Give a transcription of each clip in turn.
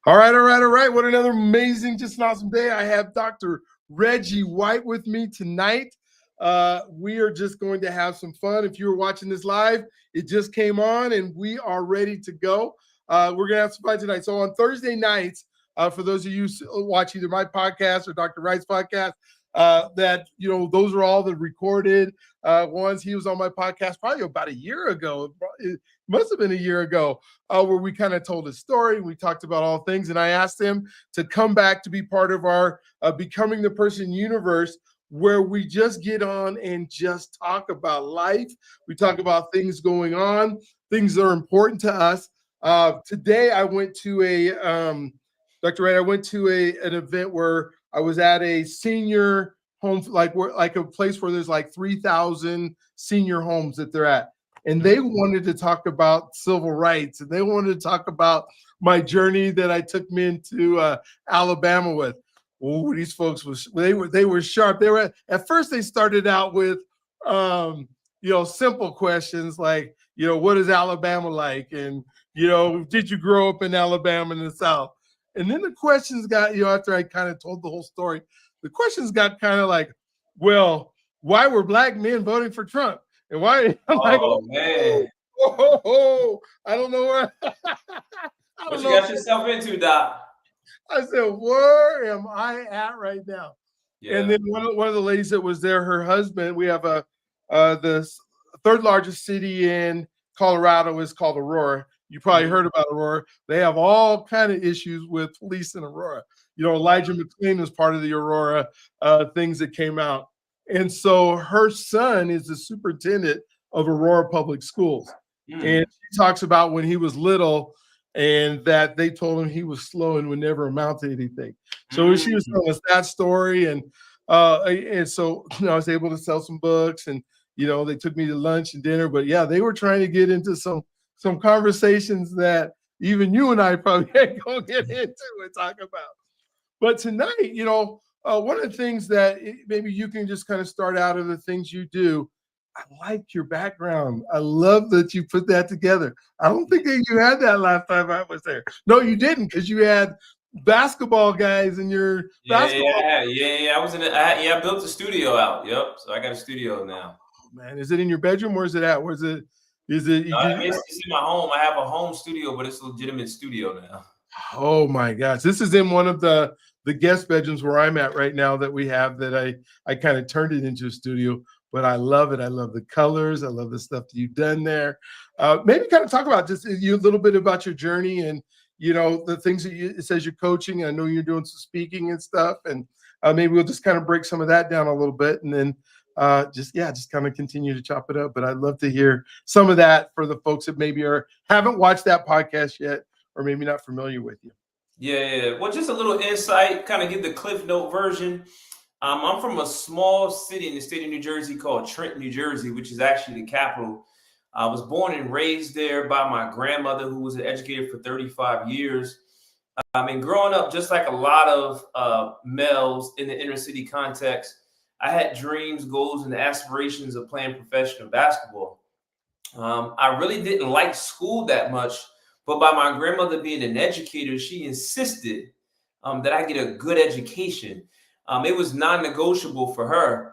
All right, all right, all right. What another amazing, just an awesome day. I have Dr. Reggie White with me tonight. We are just going to have some fun. If you were watching this live, it just came on and we are ready to go. We're going to have some fun tonight. So on Thursday nights, for those of you who watch either my podcast or Dr. Wright's podcast, those are all the recorded ones. He was on my podcast probably about a year ago. It must have been a year ago, where we kind of told his story. We talked about all things, and I asked him to come back to be part of our Becoming the Person universe, where we just get on and just talk about life. We talk about things going on, things that are important to us. Today, I went to Dr. Wright, I went to an event where I was at a senior home, like a place where there's like 3,000 senior homes that they're at. And they wanted to talk about civil rights, and they wanted to talk about my journey that I took me into Alabama with. Oh, these folks they were sharp. They were at first they started out with simple questions like, what is Alabama like? And did you grow up in Alabama in the South? And then the questions got, after I kind of told the whole story, the questions got kind of like, well, why were black men voting for Trump? And why? I'm like, man. I don't know where. What you got yourself into, Doc? I said, where am I at right now? Yeah. And then one of the ladies that was there, her husband, we have the third largest city in Colorado is called Aurora. You probably heard about Aurora. They have all kind of issues with police in Aurora. Elijah McClain was part of the Aurora things that came out. And so her son is the superintendent of Aurora Public Schools. And she talks about when he was little and that they told him he was slow and would never amount to anything. So she was telling us that story. And so I was able to sell some books, and, they took me to lunch and dinner. But yeah, they were trying to get into some conversations that even you and I probably ain't gonna get into and talk about. But tonight, one of the things that maybe you can just kind of start out of the things you do. I like your background. I love that you put that together. I don't think that you had that last time I was there. No, you didn't, because you had basketball guys in your basketball. Yeah. I built a studio out. Yep. So I got a studio now. Oh, man, is it in your bedroom? Where's it at? Where's it? Is it? It's in my home. I have a home studio, but it's a legitimate studio now. Oh my gosh. This is in one of the guest bedrooms where I'm at right now that we have, that I kind of turned it into a studio, but I love it. I love the colors. I love the stuff that you've done there. Maybe kind of talk about just a little bit about your journey and, the things that it says you're coaching. I know you're doing some speaking and stuff, and maybe we'll just kind of break some of that down a little bit, and then just kind of continue to chop it up. But I'd love to hear some of that for the folks that maybe haven't watched that podcast yet, or maybe not familiar with you. Yeah. Well, just a little insight, kind of give the Cliff Note version. I'm from a small city in the state of New Jersey called Trenton, New Jersey, which is actually the capital. I was born and raised there by my grandmother, who was an educator for 35 years. Growing up, just like a lot of males in the inner city context, I had dreams, goals, and aspirations of playing professional basketball. I really didn't like school that much, but by my grandmother being an educator, she insisted that I get a good education. It was non-negotiable for her.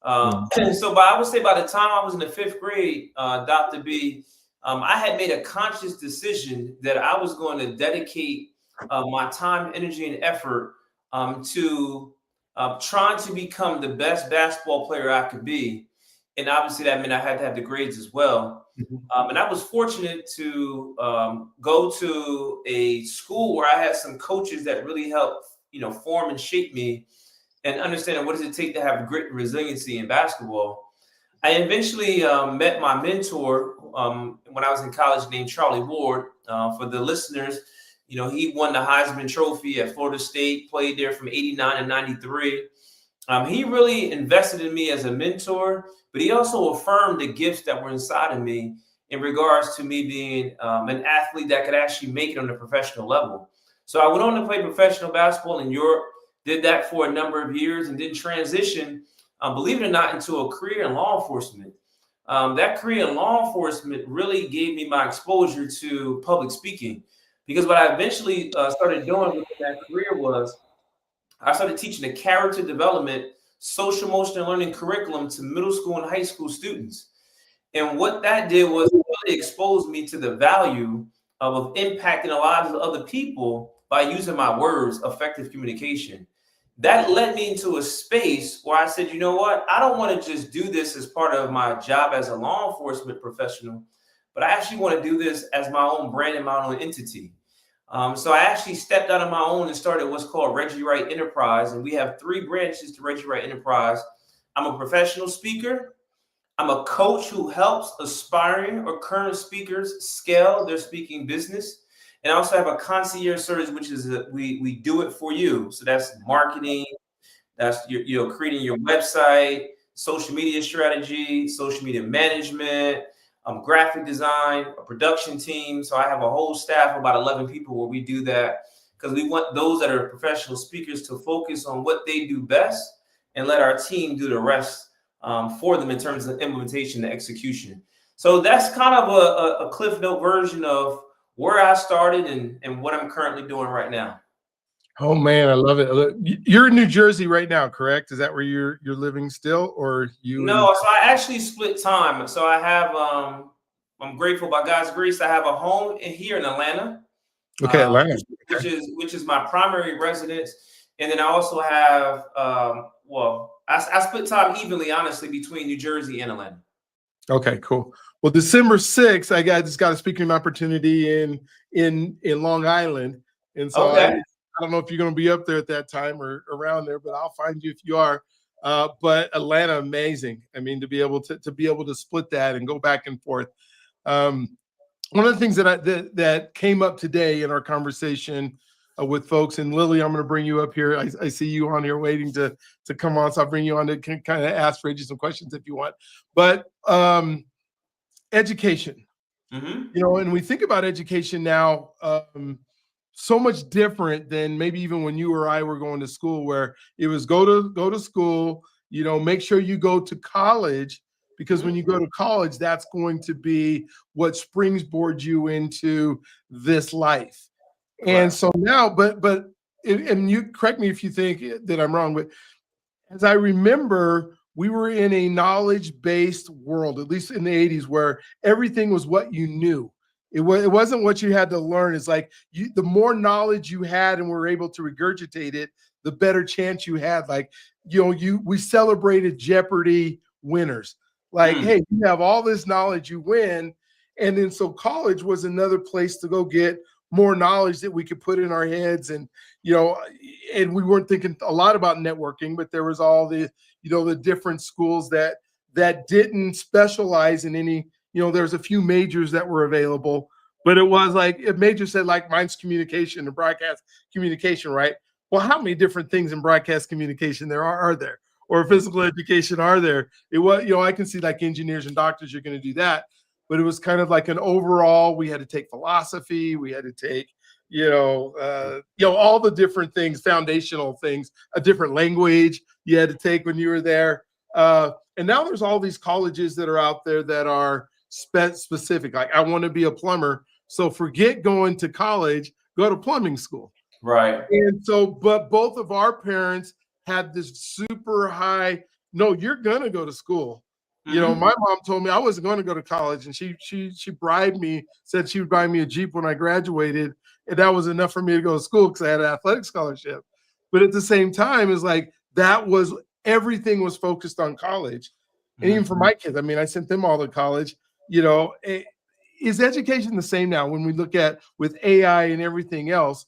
So I would say by the time I was in the 5th grade, Dr. B, I had made a conscious decision that I was going to dedicate my time, energy, and effort to trying to become the best basketball player I could be. And obviously that meant I had to have the grades as well. And I was fortunate to go to a school where I had some coaches that really helped, form and shape me and understanding what does it take to have grit and resiliency in basketball. I eventually met my mentor when I was in college, named Charlie Ward. For the listeners, he won the Heisman Trophy at Florida State, played there from 89 to 93. He really invested in me as a mentor, but he also affirmed the gifts that were inside of me in regards to me being an athlete that could actually make it on a professional level. So I went on to play professional basketball in Europe, did that for a number of years, and then transitioned, believe it or not, into a career in law enforcement. That career in law enforcement really gave me my exposure to public speaking, Because what I eventually started doing within that career was I started teaching a character development, social emotional learning curriculum to middle school and high school students. And what that did was it really exposed me to the value of impacting the lives of other people by using my words, effective communication. That led me into a space where I said, you know what? I don't want to just do this as part of my job as a law enforcement professional, but I actually want to do this as my own brand and my own entity. So I actually stepped out on my own and started what's called Reggie Wright Enterprise. And we have 3 branches to Reggie Wright Enterprise. I'm a professional speaker. I'm a coach who helps aspiring or current speakers scale their speaking business. And I also have a concierge service, which is we do it for you. So that's marketing, that's creating your website, social media strategy, social media management, graphic design, a production team. So I have a whole staff of about 11 people where we do that because we want those that are professional speakers to focus on what they do best and let our team do the rest for them in terms of implementation and execution. So that's kind of a Cliff Note version of where I started and what I'm currently doing right now. Oh man, I love it. You're in New Jersey right now, correct? Is that where you're living still, or you? No, so I actually split time. So I have I'm grateful by God's grace. I have a home here in Atlanta. Okay, Atlanta, which is my primary residence, and then I also have I split time evenly, honestly, between New Jersey and Atlanta. Okay, cool. Well, December 6th, I just got a speaking opportunity in Long Island, and so Okay. I don't know if you're going to be up there at that time or around there, but I'll find you if you are. But Atlanta, amazing. I mean, to be able to split that and go back and forth. One of the things that came up today in our conversation with folks, and Lily, I'm going to bring you up here. I see you on here waiting to come on, so I'll bring you on to kind of ask Reggie some questions if you want. But education, and we think about education now so much different than maybe even when you or I were going to school, where it was go to school, make sure you go to college, because when you go to college, that's going to be what springboards you into this life. And so now, and you correct me if you think that I'm wrong, but as I remember, we were in a knowledge-based world, at least in the 80s, where everything was what you knew. It wasn't what you had to learn. It's like the more knowledge you had and were able to regurgitate it, the better chance you had. Like, we celebrated Jeopardy winners. Like, hey, you have all this knowledge, you win. And then so college was another place to go get more knowledge that we could put in our heads. And, and we weren't thinking a lot about networking, but there was all the different schools that didn't specialize in any, there's a few majors that were available, but it was like a major said, like, mine's communication and broadcast communication, right? Well, how many different things in broadcast communication there are there? Or physical education are there? It was, I can see like engineers and doctors, you're going to do that. But it was kind of like an overall, we had to take philosophy, we had to take, all the different things, foundational things, a different language you had to take when you were there. And now there's all these colleges that are out there that are specific. Like, I want to be a plumber, so forget going to college, go to plumbing school. Right. And so, but both of our parents had this super high, no, you're going to go to school. My mom told me I wasn't going to go to college, and she bribed me, said she would buy me a Jeep when I graduated. And that was enough for me to go to school because I had an athletic scholarship. But at the same time, it's like everything was focused on college. And even for my kids, I mean, I sent them all to college. Is education the same now when we look at with AI and everything else?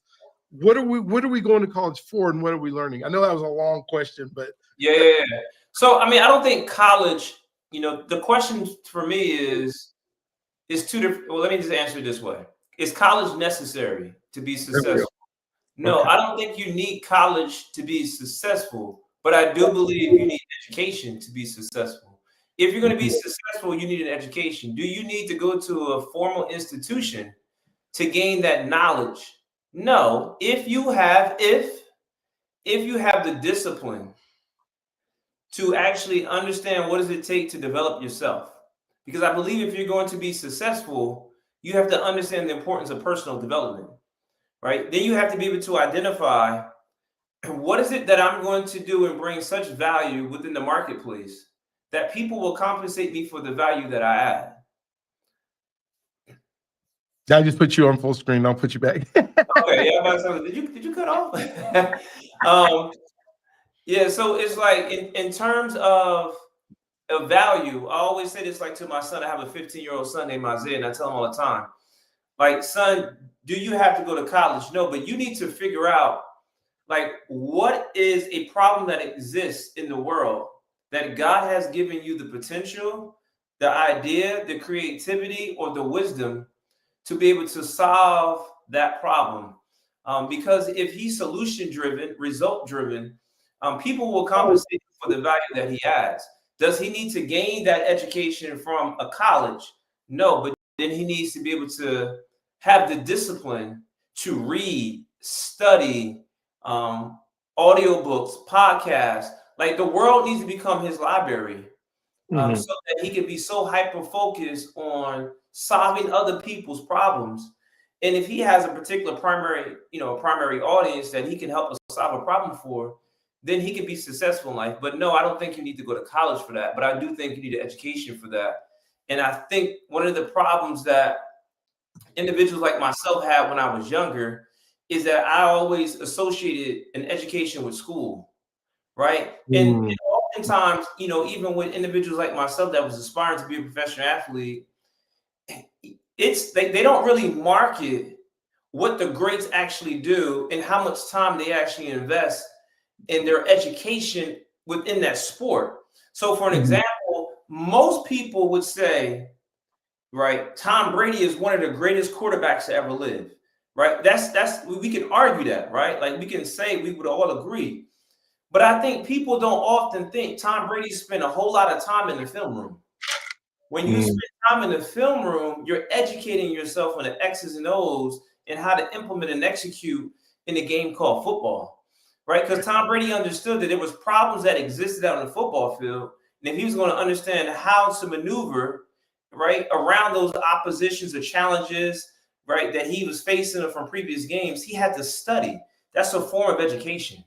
What are we going to college for, and what are we learning? I know that was a long question, but yeah. So I mean, I don't think college, the question for me is two different. Well, let me just answer it this way. Is college necessary to be successful? No, okay. I don't think you need college to be successful, but I do believe you need education to be successful. If you're going to be successful, you need an education. Do you need to go to a formal institution to gain that knowledge? No. If you have the discipline to actually understand what does it take to develop yourself, because I believe if you're going to be successful, you have to understand the importance of personal development. right? Then you have to be able to identify what is it that I'm going to do and bring such value within the marketplace that people will compensate me for the value that I add. I just put you on full screen. I'll put you back. Okay, yeah. Did you cut off? Yeah. So it's like in terms of value, I always say this like to my son. I have a 15-year-old son named Isaiah, and I tell him all the time, like, son, do you have to go to college? No, but you need to figure out like what is a problem that exists in the world that God has given you the potential, the idea, the creativity, or the wisdom to be able to solve that problem. Because if he's solution driven, result driven, people will compensate for the value that he adds. Does he need to gain that education from a college? No, but then he needs to be able to have the discipline to read, study, audiobooks, podcasts. Like the world needs to become his library, so that he can be so hyper focused on solving other people's problems. And if he has a particular primary audience that he can help us solve a problem for, then he can be successful in life. But no, I don't think you need to go to college for that. But I do think you need an education for that. And I think one of the problems that individuals like myself had when I was younger is that I always associated an education with school, right? And oftentimes, even with individuals like myself that was aspiring to be a professional athlete, they don't really market what the greats actually do and how much time they actually invest in their education within that sport. So for an example, most people would say, right, Tom Brady is one of the greatest quarterbacks to ever live, right? We can argue that, right? Like we can say we would all agree. But I think people don't often think Tom Brady spent a whole lot of time in the film room. When you spend time in the film room, you're educating yourself on the X's and O's and how to implement and execute in a game called football, right? Because Tom Brady understood that there was problems that existed out on the football field. And if he was going to understand how to maneuver, right, around those oppositions or challenges, right, that he was facing from previous games, he had to study. That's a form of education.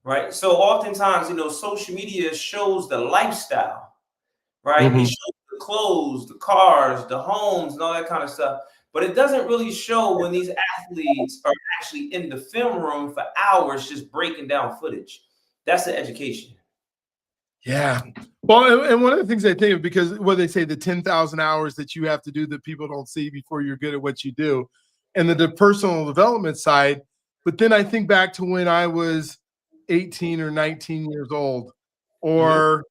Right. So oftentimes, social media shows the lifestyle, right? It shows the clothes, the cars, the homes, and all that kind of stuff. But it doesn't really show when these athletes are actually in the film room for hours just breaking down footage. That's the education. Yeah. Well, and one of the things I think of, because what they say, the 10,000 hours that you have to do that people don't see before you're good at what you do, and the personal development side. But then I think back to when I was 18 or 19 years old, or,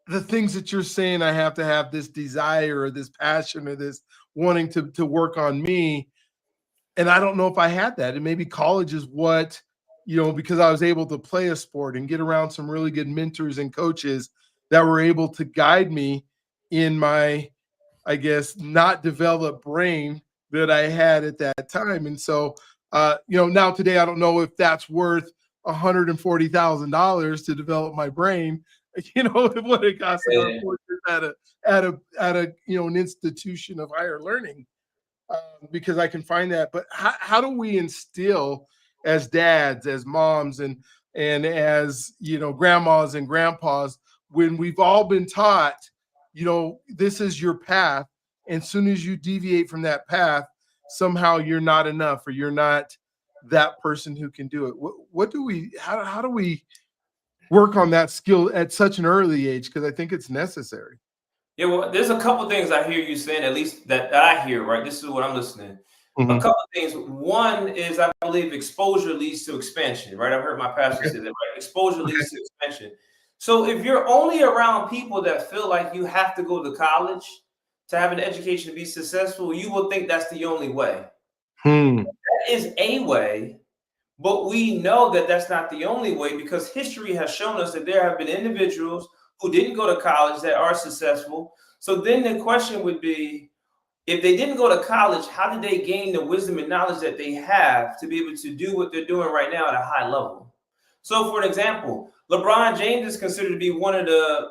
the things that you're saying, I have to have this desire or this passion or this wanting to work on me. And I don't know if I had that. And maybe college is what, because I was able to play a sport and get around some really good mentors and coaches that were able to guide me in my, I guess, not developed brain that I had at that time. And so, now today, I don't know if that's worth $140,000 to develop my brain, what it costs at a an institution of higher learning, because I can find that. But how do we instill as dads, as moms, and as grandmas and grandpas, when we've all been taught, this is your path, and as soon as you deviate from that path, somehow you're not enough, or you're not that person who can do it. How do we work on that skill at such an early age? Because I think it's necessary. Yeah, well, there's a couple things I hear you saying, at least that I hear, right? This is what I'm listening. A couple of things. One is, I believe exposure leads to expansion, right? I've heard my pastor say that, right? Exposure leads to expansion. So if you're only around people that feel like you have to go to college to have an education to be successful, you will think that's the only way. That is a way, but we know that that's not the only way, because history has shown us that there have been individuals who didn't go to college that are successful. So then the question would be, if they didn't go to college, how did they gain the wisdom and knowledge that they have to be able to do what they're doing right now at a high level? So for an example, LeBron James is considered to be one of the,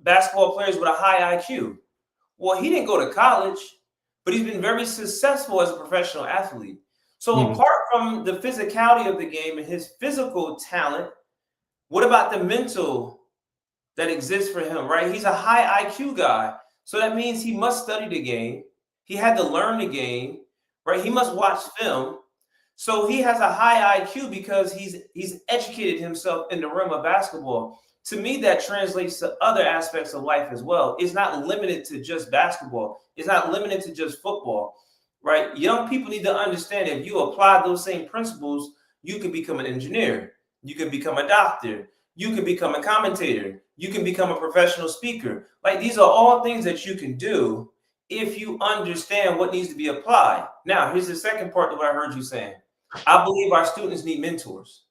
basketball players with a high IQ. Well, he didn't go to college, but he's been very successful as a professional athlete. So apart from the physicality of the game and his physical talent, what about the mental that exists for him, right? He's a high IQ guy. So that means he must study the game. He had to learn the game, right? He must watch film. So he has a high IQ because he's educated himself in the realm of basketball. To me, that translates to other aspects of life as well. It's not limited to just basketball. It's not limited to just football, right? Young people need to understand if you apply those same principles, you can become an engineer, you can become a doctor, you can become a commentator, you can become a professional speaker. Like, these are all things that you can do if you understand what needs to be applied. Now, here's the second part of what I heard you saying. I believe our students need mentors.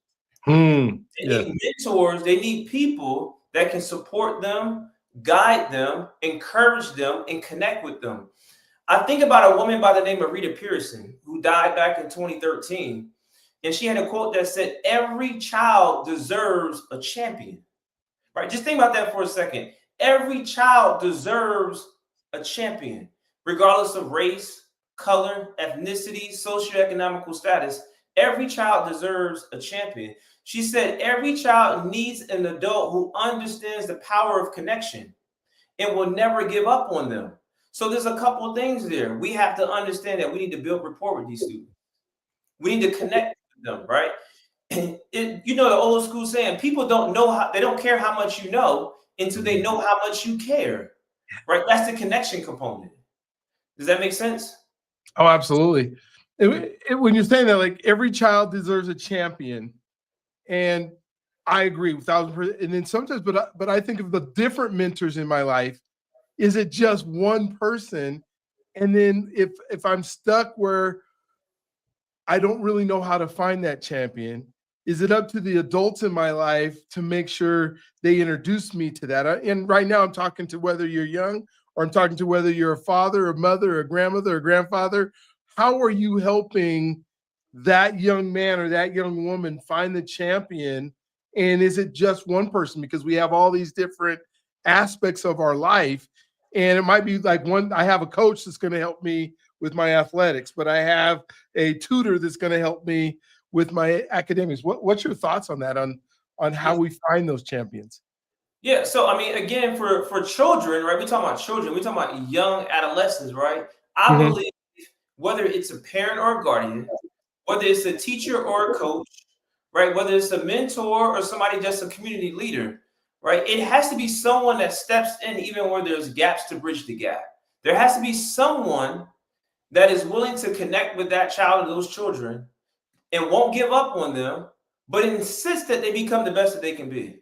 They need mentors. They need people that can support them, guide them, encourage them, and connect with them. I think about a woman by the name of Rita Pearson, who died back in 2013. And she had a quote that said, every child deserves a champion, right? Just think about that for a second. Every child deserves a champion, regardless of race, color, ethnicity, socioeconomic status. Every child deserves a champion. She said, every child needs an adult who understands the power of connection and will never give up on them. So there's a couple of things there. We have to understand that we need to build rapport with these students. We need to connect with them, right? And you know, the old school saying, people don't know how, they don't care how much you know until they know how much you care, right? That's the connection component. Does that make sense? Oh, absolutely. When you're saying that, like, every child deserves a champion, and I agree 1,000%. And then sometimes, but I think of the different mentors in my life. Is it just one person? And then if I'm stuck where I don't really know how to find that champion, is it up to the adults in my life to make sure they introduce me to that? And right now I'm talking to whether you're young, or I'm talking to whether you're a father, a mother, a grandmother, or grandfather. How are you helping that young man or that young woman find the champion? And is it just one person? Because we have all these different aspects of our life. And it might be like I have a coach that's going to help me with my athletics, but I have a tutor that's going to help me with my academics. What's your thoughts on that, on how we find those champions? Yeah, so I mean, again, for children, right? We're talking about children, we're talking about young adolescents, right? I believe whether it's a parent or a guardian, whether it's a teacher or a coach, right? Whether it's a mentor or somebody just a community leader, right? It has to be someone that steps in even where there's gaps to bridge the gap. There has to be someone that is willing to connect with that child or those children and won't give up on them, but insist that they become the best that they can be.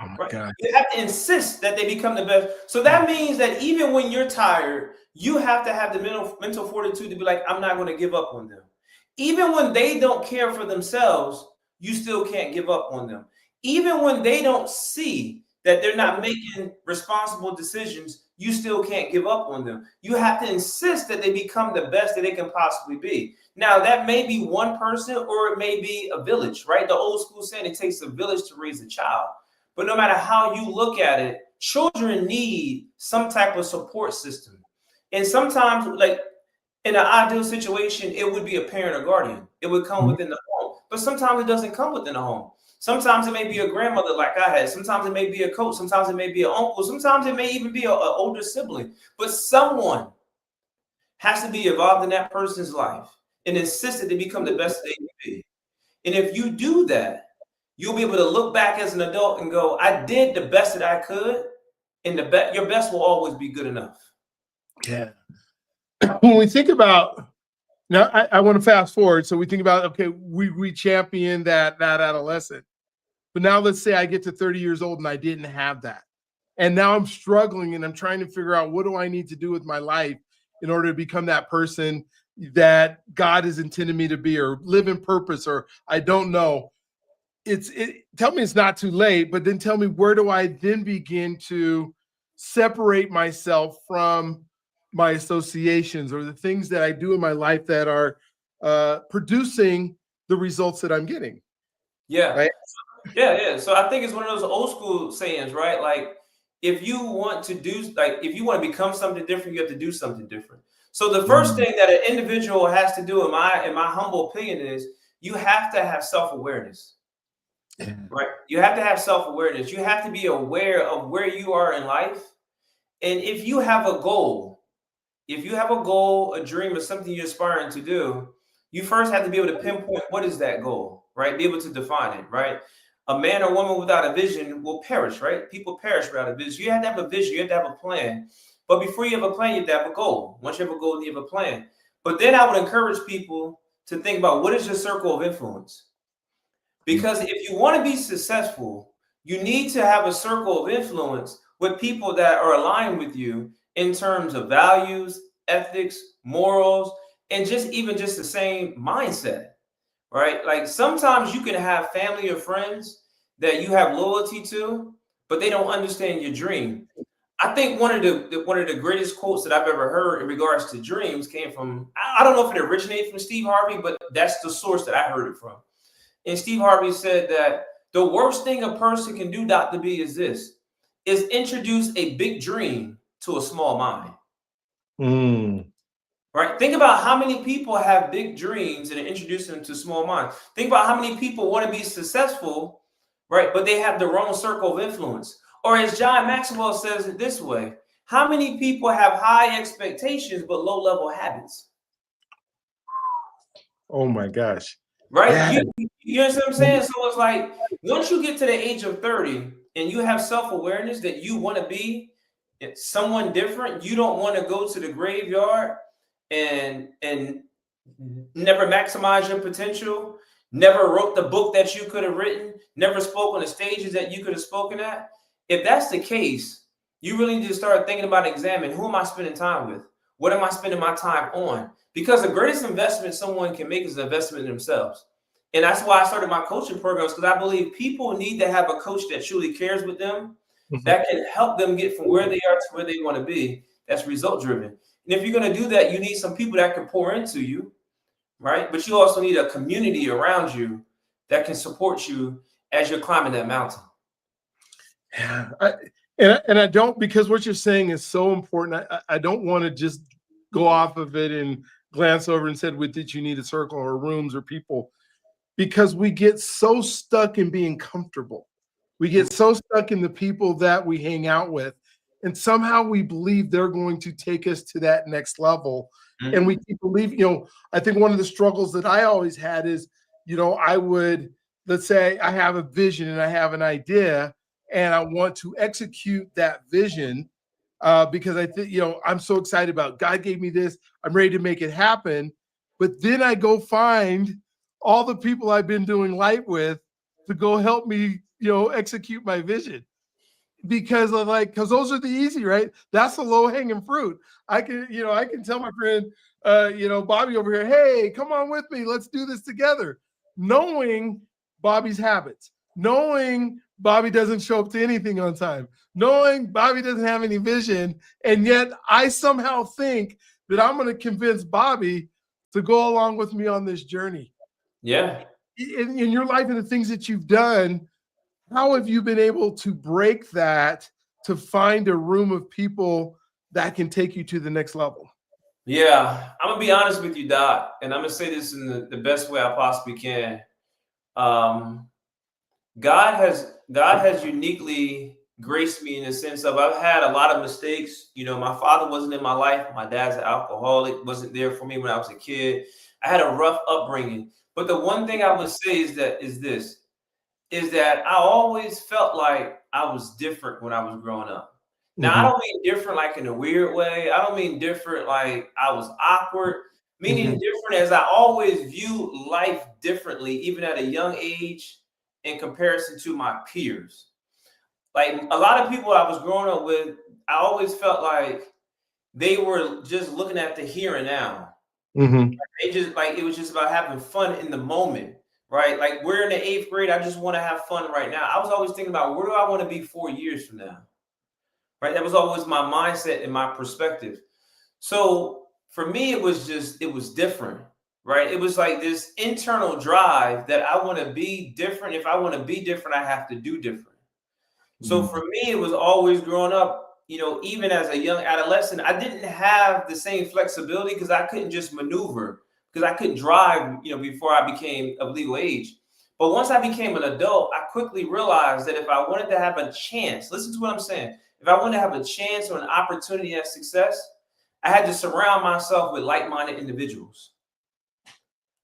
Oh my right? God. You have to insist that they become the best. So that means that even when you're tired, you have to have the mental fortitude to be like, I'm not going to give up on them. Even when they don't care for themselves, you still can't give up on them. Even when they don't see that they're not making responsible decisions, you still can't give up on them. You have to insist that they become the best that they can possibly be. Now, that may be one person or it may be a village, right? The old school saying it takes a village to raise a child. But no matter how you look at it, children need some type of support system. And sometimes, like in an ideal situation, it would be a parent or guardian. It would come within the home. But sometimes it doesn't come within the home. Sometimes it may be a grandmother like I had. Sometimes it may be a coach. Sometimes it may be an uncle. Sometimes it may even be an older sibling. But someone has to be involved in that person's life and insist that they become the best they can be. And if you do that, you'll be able to look back as an adult and go, I did the best that I could, and your best will always be good enough. Yeah. When we think about, now I want to fast forward. So we think about, okay, we champion that adolescent. But now let's say I get to 30 years old and I didn't have that. And now I'm struggling and I'm trying to figure out, what do I need to do with my life in order to become that person that God has intended me to be, or live in purpose, or I don't know. Tell me it's not too late, but then tell me, where do I then begin to separate myself from my associations or the things that I do in my life that are producing the results that I'm getting? Yeah. Right? Yeah. So I think it's one of those old school sayings, right? Like, if you want to become something different, you have to do something different. So the first thing that an individual has to do, in my humble opinion, is you have to have self-awareness. Right? You have to have self-awareness. You have to be aware of where you are in life. And if you have a goal, a dream, or something you're aspiring to do, you first have to be able to pinpoint what is that goal, right? Be able to define it, right? A man or woman without a vision will perish, right? People perish without a vision. You have to have a vision. You have to have a plan. But before you have a plan, you have to have a goal. Once you have a goal, you have a plan. But then I would encourage people to think about, what is your circle of influence? Because if you want to be successful, you need to have a circle of influence with people that are aligned with you in terms of values, ethics, morals, and just the same mindset, right? Like sometimes you can have family or friends that you have loyalty to, but they don't understand your dream. I think one of the greatest quotes that I've ever heard in regards to dreams came from, I don't know if it originated from Steve Harvey, but that's the source that I heard it from. And Steve Harvey said that the worst thing a person can do, Dr. B, is introduce a big dream to a small mind. Right? Think about how many people have big dreams and introduce them to small minds. Think about how many people want to be successful, right? But they have the wrong circle of influence. Or as John Maxwell says it this way, how many people have high expectations but low level habits? Oh my gosh. Right? Yeah. You understand what I'm saying? So it's like, once you get to the age of 30 and you have self-awareness that you want to be someone different, you don't want to go to the graveyard and never maximize your potential, never wrote the book that you could have written, never spoke on the stages that you could have spoken at. If that's the case, you really need to start thinking about examining, who am I spending time with? What am I spending my time on? Because the greatest investment someone can make is an investment in themselves. And that's why I started my coaching programs, because I believe people need to have a coach that truly cares with them, that can help them get from where they are to where they want to be. That's result driven. And if you're going to do that, you need some people that can pour into you, right? But you also need a community around you that can support you as you're climbing that mountain. Yeah, I don't, because what you're saying is so important. I don't want to just go off of it and glance over and said, "With did you need a circle or rooms or people?" Because we get so stuck in being comfortable. We get so stuck in the people that we hang out with, and somehow we believe they're going to take us to that next level. And we keep believing, I think one of the struggles that I always had is, I would, let's say I have a vision and I have an idea and I want to execute that vision because I think, I'm so excited about God gave me this. I'm ready to make it happen. But then I go find all the people I've been doing life with to go help me, execute my vision. Because those are the easy, right? That's the low hanging fruit. I can tell my friend, Bobby over here, hey, come on with me. Let's do this together. Knowing Bobby's habits, knowing Bobby doesn't show up to anything on time, knowing Bobby doesn't have any vision. And yet I somehow think that I'm going to convince Bobby to go along with me on this journey. Yeah. In your life and the things that you've done, how have you been able to break that to find a room of people that can take you to the next level? Yeah, I'm gonna be honest with you, Doc, and I'm gonna say this in the best way I possibly can. God has uniquely graced me in the sense of, I've had a lot of mistakes. My father wasn't in my life. My dad's an alcoholic, wasn't there for me when I was a kid. I had a rough upbringing. But the one thing I would say is that I always felt like I was different when I was growing up. Now, I don't mean different like in a weird way. I don't mean different like I was awkward, meaning different as I always view life differently, even at a young age in comparison to my peers. Like a lot of people I was growing up with, I always felt like they were just looking at the here and now. They just it was just about having fun in the moment. Right? Like we're in the 8th grade. I just want to have fun right now. I was always thinking about, where do I want to be 4 years from now? Right? That was always my mindset and my perspective. So for me, it was different. Right? It was like this internal drive that I want to be different. If I want to be different, I have to do different. So for me, it was always growing up, even as a young adolescent, I didn't have the same flexibility because I couldn't just maneuver, because I couldn't drive, before I became of legal age. But once I became an adult, I quickly realized that if I wanted to have a chance, listen to what I'm saying, if I wanted to have a chance or an opportunity at success, I had to surround myself with like-minded individuals.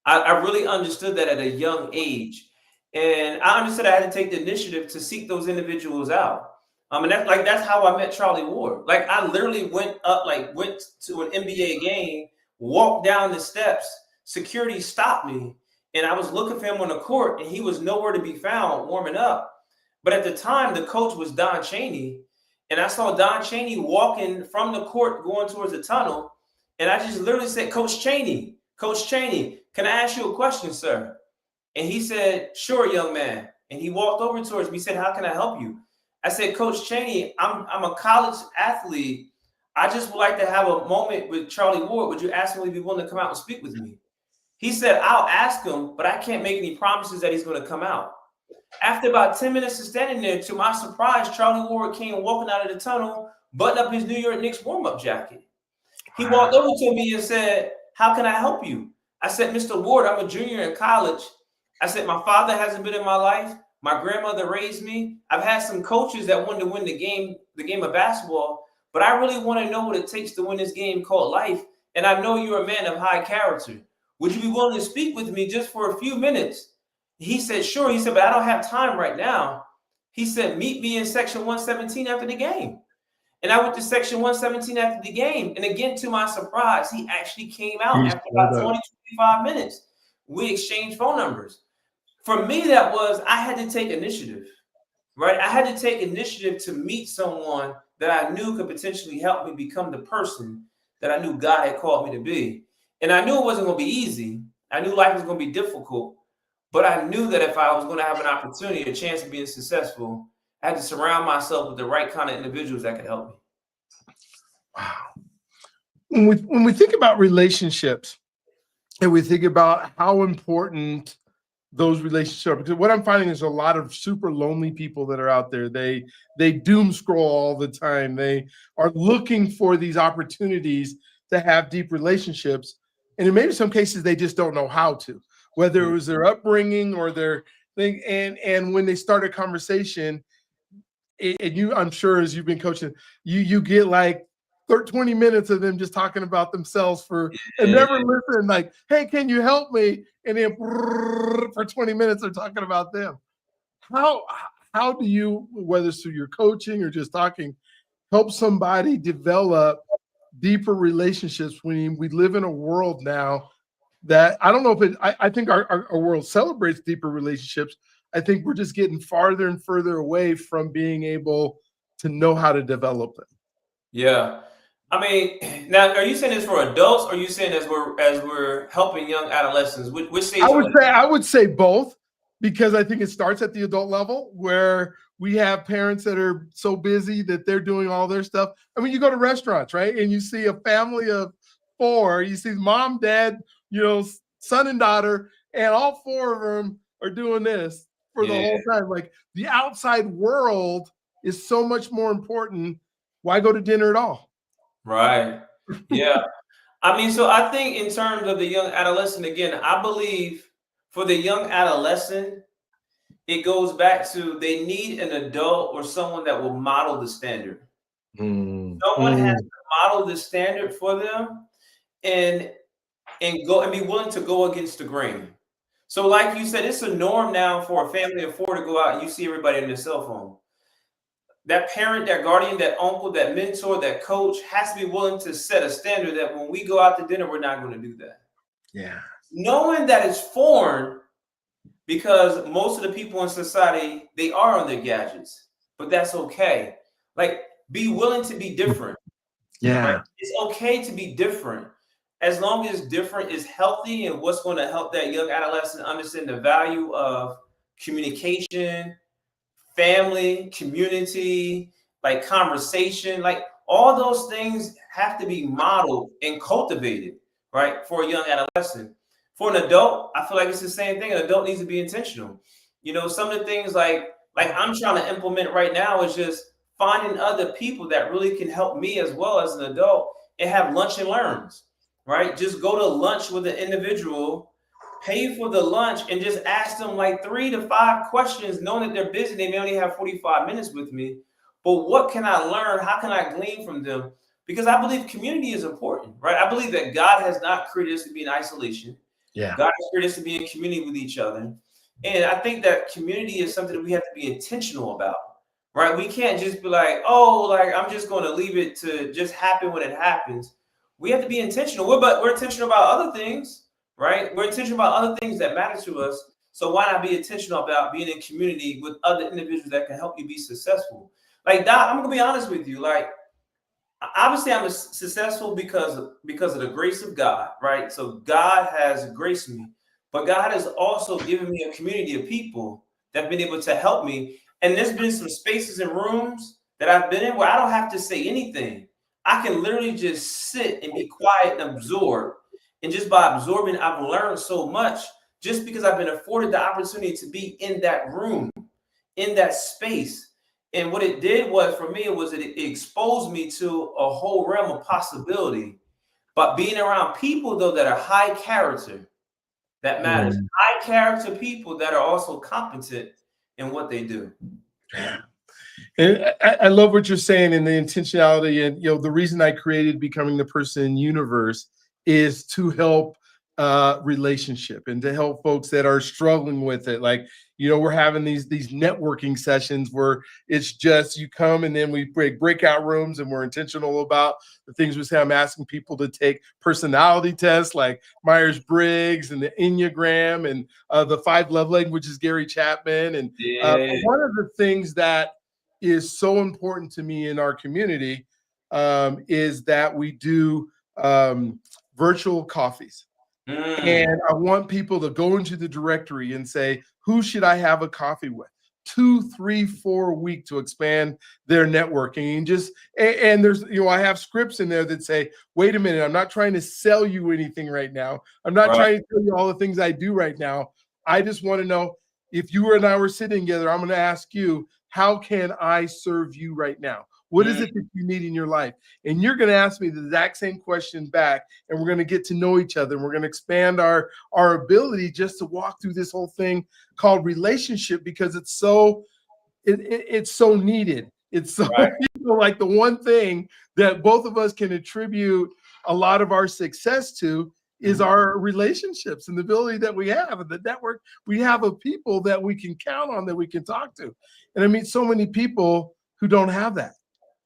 I really understood that at a young age. And I understood I had to take the initiative to seek those individuals out. And that's how I met Charlie Ward. Like, I literally went to an NBA game, walked down the steps, security stopped me, and I was looking for him on the court, and he was nowhere to be found warming up. But at the time, the coach was Don Chaney, and I saw Don Chaney walking from the court going towards the tunnel, and I just literally said, Coach Chaney, can I ask you a question, sir? And he said, sure, young man. And he walked over towards me. He said, how can I help you? I said, Coach Chaney, I'm a college athlete. I just would like to have a moment with Charlie Ward. Would you ask him if he'd be willing to come out and speak with me? He said, I'll ask him, but I can't make any promises that he's going to come out. After about 10 minutes of standing there, to my surprise, Charlie Ward came walking out of the tunnel, buttoned up his New York Knicks warm-up jacket. He walked over to me and said, how can I help you? I said, Mr. Ward, I'm a junior in college. I said, my father hasn't been in my life. My grandmother raised me. I've had some coaches that wanted to win the game of basketball, but I really want to know what it takes to win this game called life. And I know you're a man of high character. Would you be willing to speak with me just for a few minutes? He said, sure. He said, but I don't have time right now. He said, meet me in section 117 after the game. And I went to section 117 after the game. And again, to my surprise, he actually came out after about 20, 25 minutes. We exchanged phone numbers. For me, I had to take initiative, right? I had to take initiative to meet someone that I knew could potentially help me become the person that I knew God had called me to be. And I knew it wasn't going to be easy. I knew life was going to be difficult. But I knew that if I was going to have an opportunity, a chance of being successful, I had to surround myself with the right kind of individuals that could help me. Wow. When we think about relationships and we think about how important those relationships are, because what I'm finding is a lot of super lonely people that are out there. They doom scroll all the time. They are looking for these opportunities to have deep relationships. And in maybe some cases, they just don't know how to, whether it was their upbringing or their thing. And when they start a conversation, and I'm sure as you've been coaching, you get like 20 minutes of them just talking about themselves and never listen, like, hey, can you help me? And then for 20 minutes, they're talking about them. How do you, whether it's through your coaching or just talking, help somebody develop deeper relationships when we live in a world now that I don't know if I think our world celebrates deeper relationships. I think we're just getting farther and further away from being able to know how to develop them. Yeah. I mean, now, are you saying this for adults, or are you saying as we're helping young adolescents? Which stage? I would say both, because I think it starts at the adult level where we have parents that are so busy that they're doing all their stuff. I mean, you go to restaurants, right? And you see a family of 4, you see mom, dad, son and daughter, and all 4 of them are doing this for the whole time. Like, the outside world is so much more important. Why go to dinner at all? Right. Yeah. I mean, so I think in terms of the young adolescent, again, I believe for the young adolescent, it goes back to they need an adult or someone that will model the standard. Someone has to model the standard for them and go and be willing to go against the grain. So like you said, it's a norm now for a family of 4 to go out and you see everybody on their cell phone. That parent, that guardian, that uncle, that mentor, that coach has to be willing to set a standard that when we go out to dinner, we're not going to do that. Yeah. Knowing that it's foreign, because most of the people in society, they are on their gadgets, but that's okay. Like, be willing to be different. Yeah. Right? It's okay to be different. As long as different is healthy and what's going to help that young adolescent understand the value of communication, family, community, like conversation, like all those things have to be modeled and cultivated, right? For a young adolescent. For an adult, I feel like it's the same thing. An adult needs to be intentional. Some of the things like I'm trying to implement right now is just finding other people that really can help me as well as an adult, and have lunch and learns, right? Just go to lunch with an individual, pay for the lunch, and just ask them like 3 to 5 questions, knowing that they're busy. They may only have 45 minutes with me, but what can I learn? How can I glean from them? Because I believe community is important, right? I believe that God has not created us to be in isolation. Yeah. God has created us to be in community with each other. And I think that community is something that we have to be intentional about, right? We can't just be like, oh, like I'm just going to leave it to just happen when it happens. We have to be intentional. We're intentional about other things, right? We're intentional about other things that matter to us. So why not be intentional about being in community with other individuals that can help you be successful? Like that, I'm gonna be honest with you. Like, obviously, I'm successful because of the grace of God, right? So God has graced me, but God has also given me a community of people that have been able to help me. And there's been some spaces and rooms that I've been in where I don't have to say anything. I can literally just sit and be quiet and absorb. And just by absorbing, I've learned so much just because I've been afforded the opportunity to be in that room, in that space. And what it did was for me, it exposed me to a whole realm of possibility. But being around people, though, that are high character, that matters. High character people that are also competent in what they do. And I love what you're saying and the intentionality. And, the reason I created Becoming the Person Universe is to help relationship and to help folks that are struggling with it. Like, we're having these networking sessions where it's just you come and then we break breakout rooms and we're intentional about the things we say. I'm asking people to take personality tests like Myers-Briggs and the Enneagram and the 5 love languages, Gary Chapman. And one of the things that is so important to me in our community is that we do virtual coffees. And I want people to go into the directory and say, who should I have a coffee with? 2, 3, 4 a week to expand their networking. And there's, I have scripts in there that say, wait a minute, I'm not trying to sell you anything right now. I'm not trying to tell you all the things I do right now. I just want to know if you and I were sitting together, I'm going to ask you, how can I serve you right now? What is it that you need in your life? And you're going to ask me the exact same question back, and we're going to get to know each other. And we're going to expand our ability just to walk through this whole thing called relationship, because it's so needed. It's so like the one thing that both of us can attribute a lot of our success to is our relationships and the ability that we have and the network we have of people that we can count on, that we can talk to. And I meet so many people who don't have that.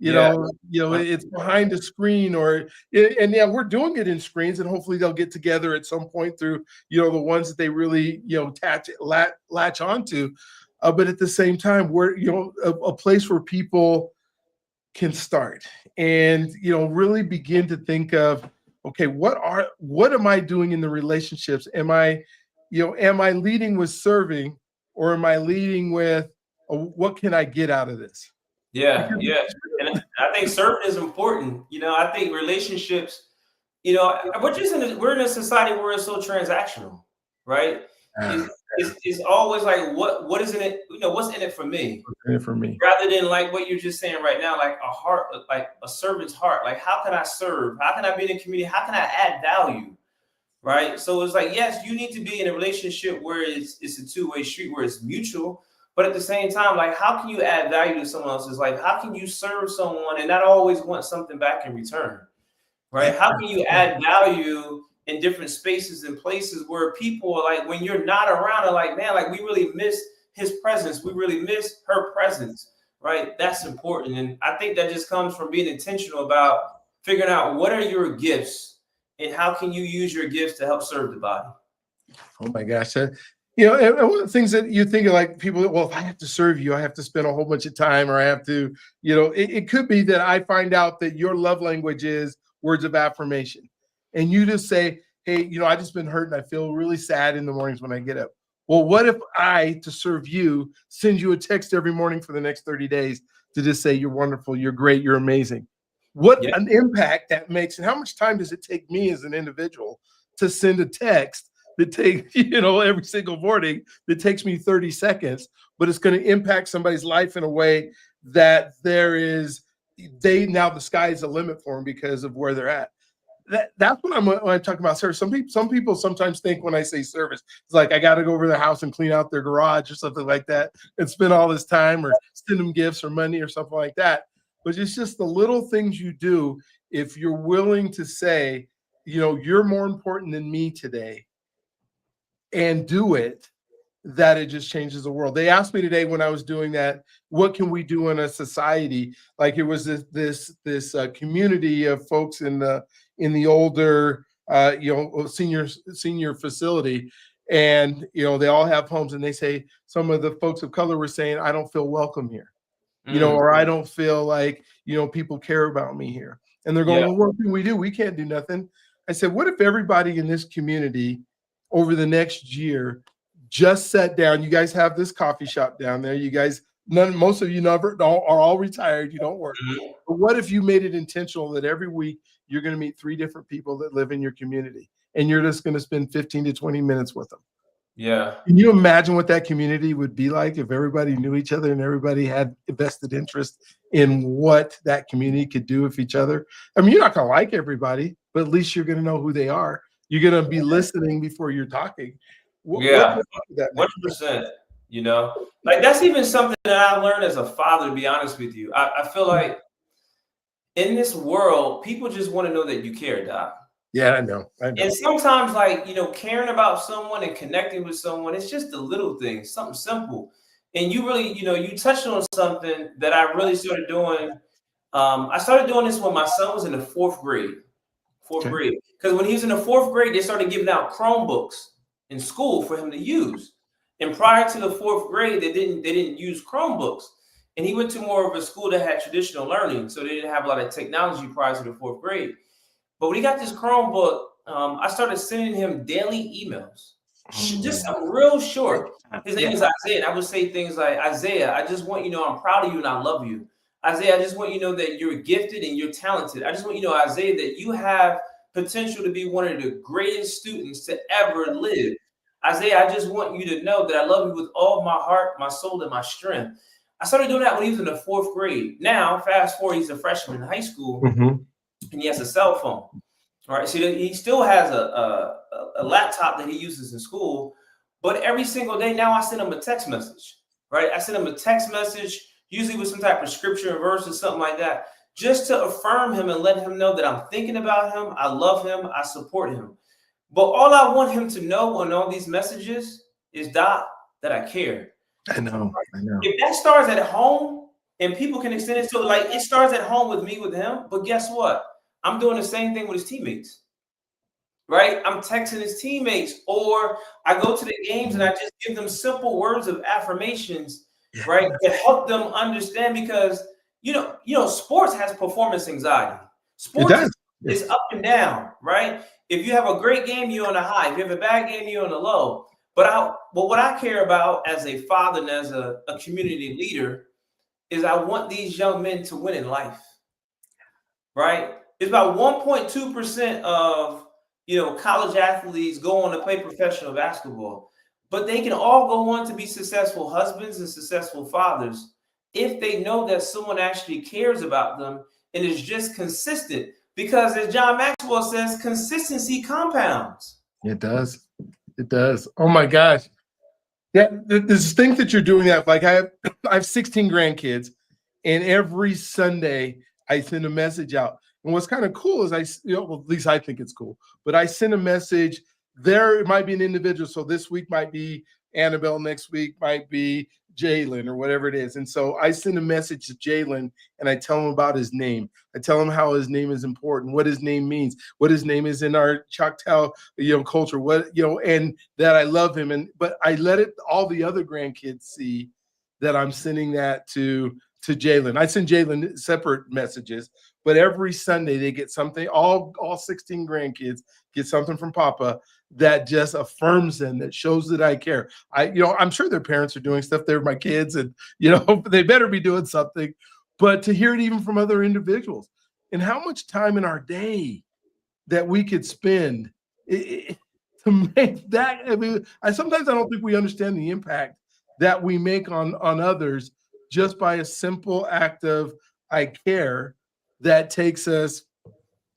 It's behind a screen we're doing it in screens, and hopefully they'll get together at some point through, the ones that they really, latch onto. But at the same time, we're, a place where people can start and, really begin to think of, okay, what am I doing in the relationships? Am I leading with serving, or am I leading with what can I get out of this? Yeah. And I think serving is important. I think relationships, we're in a society where it's so transactional, right? It's always like, what is in it? What's in it for me? Rather than like what you're just saying right now, like a heart, like a servant's heart. Like, how can I serve? How can I be in a community? How can I add value? Right. So it's like, yes, you need to be in a relationship where it's a two-way street, where it's mutual. But at the same time, like, how can you add value to someone else's life? How can you serve someone and not always want something back in return? Right? How can you add value in different spaces and places where people are like, when you're not around, are like, man, like, we really miss his presence. We really miss her presence. Right? That's important. And I think that just comes from being intentional about figuring out what are your gifts and how can you use your gifts to help serve the body. Oh my gosh. And one of the things that you think of, like, people, well, if I have to serve you, I have to spend a whole bunch of time, or I have to, it could be that I find out that your love language is words of affirmation. And you just say, hey, I just been hurt and I feel really sad in the mornings when I get up. Well, what if I, to serve you, send you a text every morning for the next 30 days to just say, you're wonderful, you're great, you're amazing. What an impact that makes. And how much time does it take me as an individual to send a text that takes, every single morning, that takes me 30 seconds, but it's going to impact somebody's life in a way that now the sky is the limit for them because of where they're at. That's when I'm talking about service. Some people sometimes think when I say service, it's like I got to go over their house and clean out their garage or something like that and spend all this time or send them gifts or money or something like that. But it's just the little things you do if you're willing to say, you're more important than me today, and do it, that it just changes the world. They asked me today when I was doing that, what can we do in a society? Like it was this community of folks in the older senior facility, and they all have homes, and they say some of the folks of color were saying, I don't feel welcome here, or I don't feel like people care about me here. And they're going, well, what can we do? We can't do nothing. I said, what if everybody in this community over the next year just sat down? You guys have this coffee shop down there. You guys, most of you are all retired. You don't work. But what if you made it intentional that every week you're going to meet 3 different people that live in your community, and you're just going to spend 15 to 20 minutes with them? Yeah. Can you imagine what that community would be like if everybody knew each other and everybody had a vested interest in what that community could do with each other? I mean, you're not going to like everybody, but at least you're going to know who they are. You're going to be listening before you're talking. What 100%. Like that's even something that I learned as a father, to be honest with you. I feel like in this world, people just want to know that you care, Doc. Yeah, I know. And sometimes, like, caring about someone and connecting with someone, it's just the little things, something simple. And you really, you touched on something that I really started doing. I started doing this when my son was in the 4th grade. Because when he was in the 4th grade, they started giving out Chromebooks in school for him to use. And prior to the 4th grade, they didn't use Chromebooks. And he went to more of a school that had traditional learning, so they didn't have a lot of technology prior to the 4th grade. But when he got this Chromebook, I started sending him daily emails, just something real short. His name is Isaiah, and I would say things like, Isaiah, I just want you to know I'm proud of you and I love you. Isaiah, I just want you to know that you're gifted and you're talented. I just want you to know, Isaiah, that you have potential to be one of the greatest students to ever live. Isaiah, I just want you to know that I love you with all my heart, my soul, and my strength. I started doing that when he was in the 4th grade. Now, fast forward, he's a freshman in high school. And he has a cell phone, right? So he still has a laptop that he uses in school, but every single day now I send him a text message, right? I send him a text message, usually with some type of scripture and verse or something like that, just to affirm him and let him know that I'm thinking about him, I love him, I support him. But all I want him to know on all these messages is, Doc, that I care. I know. If that starts at home, and people can extend it to, like, it starts at home with me, with him. But guess what? I'm doing the same thing with his teammates, right? I'm texting his teammates, or I go to the games and I just give them simple words of affirmations, right? To help them understand, because, sports has performance anxiety. Sports is up and down, right? If you have a great game, you're on a high. If you have a bad game, you're on a low. But what I care about as a father and as a community leader is I want these young men to win in life, right? It's about 1.2% of, college athletes go on to play professional basketball, but they can all go on to be successful husbands and successful fathers if they know that someone actually cares about them and is just consistent. Because as John Maxwell says, consistency compounds. It does. It does. Oh my gosh. Yeah, there's things that you're doing that, like I have 16 grandkids, and every Sunday I send a message out. And what's kind of cool is at least I think it's cool, but I send a message there. It might be an individual. So this week might be Annabelle, next week might be Jalen or whatever it is. And so I send a message to Jalen and I tell him about his name. I tell him how his name is important, what his name means, what his name is in our Choctaw, culture, and that I love him. But I let all the other grandkids see that I'm sending that to Jalen. I send Jalen separate messages, but every Sunday they get something. All 16 grandkids get something from Papa that just affirms them, that shows that I care. I'm sure their parents are doing stuff. They're my kids, and they better be doing something. But to hear it even from other individuals, and how much time in our day that we could spend to make that. I mean, sometimes I don't think we understand the impact that we make on others just by a simple act of I care that takes us,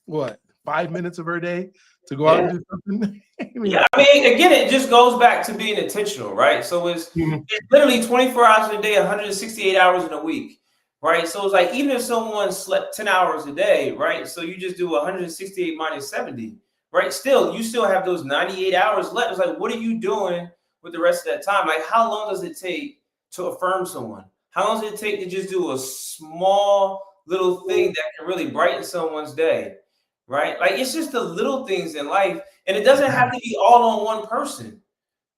what, 5 minutes of our day to go out and do something? Yeah, I mean, again, it just goes back to being intentional, right? So it's literally 24 hours in a day, 168 hours in a week, right? So it's like, even if someone slept 10 hours a day, right? So you just do 168 minus 70, right? Still, you still have those 98 hours left. It's like, what are you doing with the rest of that time? Like, how long does it take to affirm someone? How long does it take to just do a small little thing that can really brighten someone's day, right? Like, it's just the little things in life. And it doesn't have to be all on one person,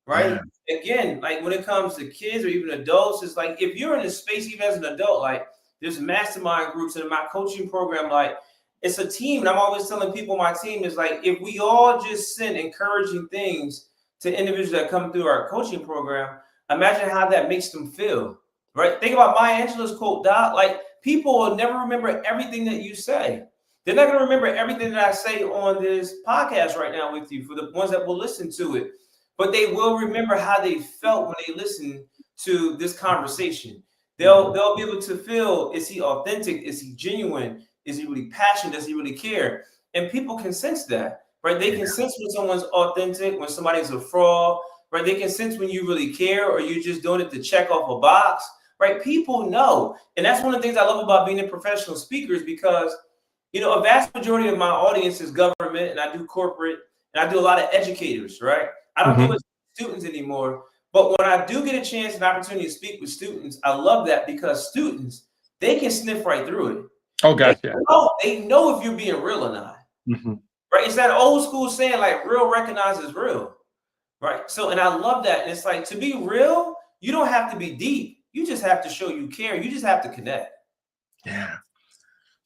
right? Yeah. Again, like when it comes to kids or even adults, it's like if you're in a space, even as an adult, like there's mastermind groups in my coaching program, like it's a team. And I'm always telling people my team is like, if we all just send encouraging things to individuals that come through our coaching program, imagine how that makes them feel, right? Think about Maya Angelou's quote, Doc, like people will never remember everything that you say. They're not going to remember everything that I say on this podcast right now with you for the ones that will listen to it, but they will remember how they felt when they listened to this conversation. They'll be able to feel, is he authentic? Is he genuine? Is he really passionate? Does he really care? And people can sense that, right? They can sense when someone's authentic, when somebody's a fraud, right? They can sense when you really care or you're just doing it to check off a box, right? People know. And that's one of the things I love about being a professional speaker is because a vast majority of my audience is government, and I do corporate, and I do a lot of educators, right? I don't do it with students anymore, but when I do get a chance and opportunity to speak with students, I love that because students, they can sniff right through it. Oh, gotcha. They know if you're being real or not, right? It's that old school saying, like, real recognizes real, right? So, and I love that. And it's like, to be real, you don't have to be deep. You just have to show you care. You just have to connect. Yeah.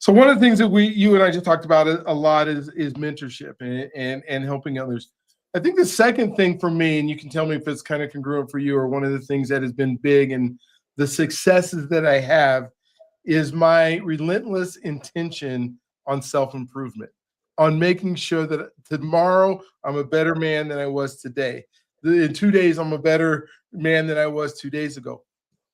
So one of the things that you and I just talked about a lot is mentorship and helping others. I think the second thing for me, and you can tell me if it's kind of congruent for you, or one of the things that has been big and the successes that I have is my relentless intention on self-improvement, on making sure that tomorrow I'm a better man than I was today. In 2 days, I'm a better man than I was 2 days ago.